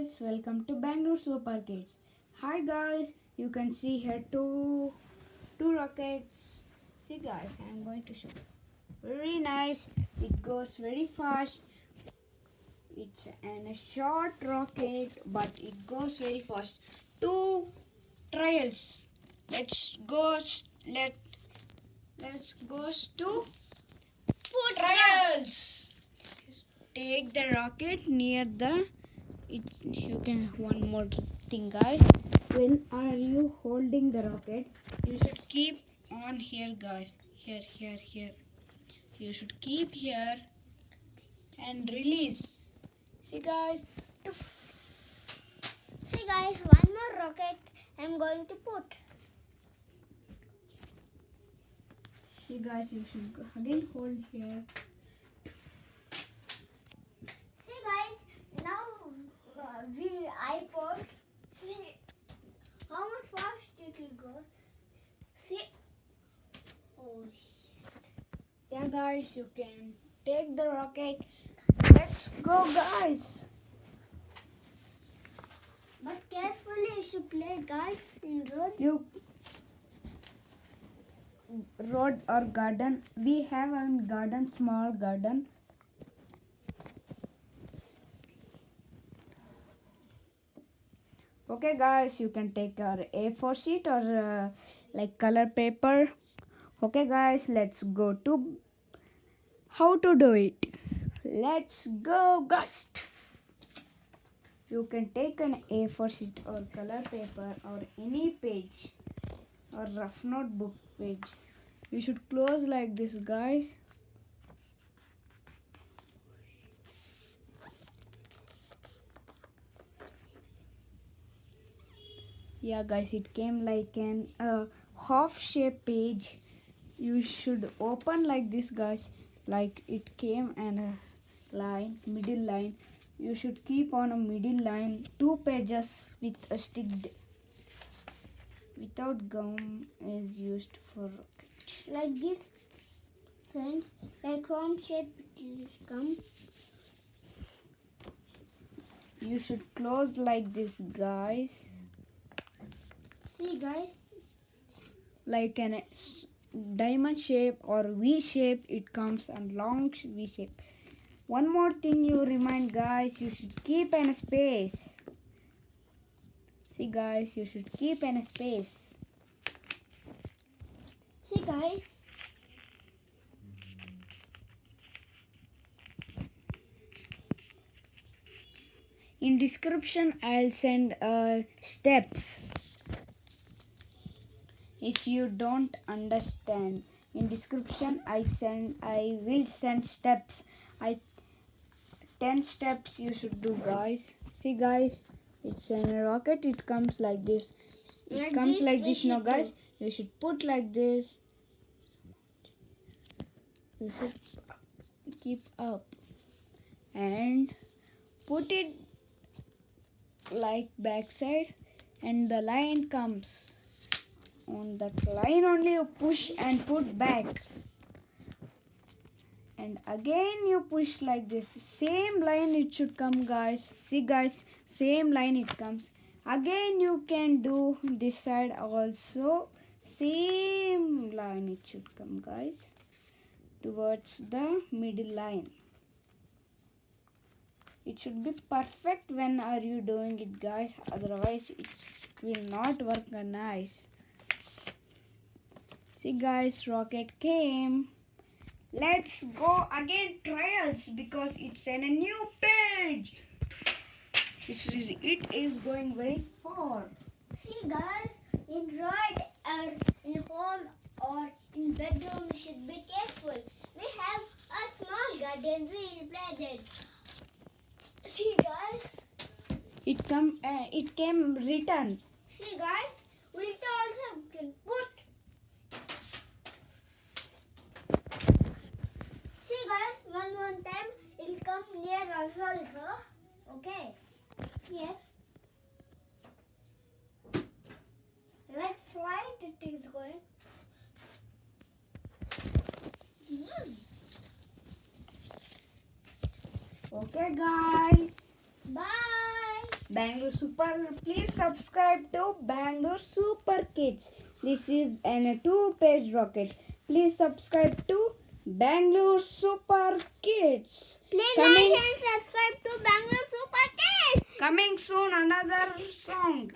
guys, welcome to Bangalore Super Kids. Hi guys, you can see here two rockets. See guys, I am going to show. Very nice. It goes very fast. It's a short rocket, but it goes very fast. Two trials. Let's go. Let's go to trials. Take the rocket near the. You can one more thing, guys. When are you holding the rocket? You should keep on here, guys. Here. You should keep here and release. See, guys. See guys, one more rocket I'm going to put. See, guys. You should again hold here. See guys, now I put. See how much fast it will go. See. Oh shit. Yeah, guys. You can take the rocket. Let's go, guys. But carefully you should play guys in road. You road or garden. We have a garden, small garden. Okay, guys, you can take our A4 sheet or like color paper. Okay, guys, let's go to how to do it. Let's go, guys. You can take an A4 sheet or color paper or any page or rough notebook page. You should close like this, guys. Yeah, guys, it came like an half shape page. You should open like this, guys. Like it came and a line, middle line. You should keep on a middle line, 2 pages with a stick without gum is used for rocket. Like this, friends, like home shape it will come. You should close like this, guys. See guys, Like an diamond shape or V shape, it comes and long V shape. One more thing you remind, guys, you should keep in a space. See, guys, you should keep in a space. see guys. In description, I'll send steps. If you don't understand, in description I will send steps. 10 steps you should do, guys. See, guys, it's a rocket. It comes like this. It Like comes this, like we this now, should guys. do. You should put like this. You should keep up and put it like backside, and the line comes. On that line only you push and put back. And again you push like this. Same line it should come, guys. See, guys, same line it comes. Again you can do this side also. Same line it should come, guys, towards the middle line. It should be perfect when are you doing it, guys. Otherwise it will not work nice. See, guys, rocket came. Let's go again trials because it's in a new page. It is going very far. See guys, in road or in home or in bedroom we should be careful. We have a small garden, we will play there. See guys, It came written. see guys, we also can put. See guys, one time it will come near us also. Okay, here. Let's slide, it is going. Okay, guys. Bye. Bangalore Super. Please subscribe to Bangalore Super Kids. This is a 2-page rocket. Please subscribe to Bangalore Super Kids. Please Coming, like and subscribe to Bangalore Super Kids. coming soon another song.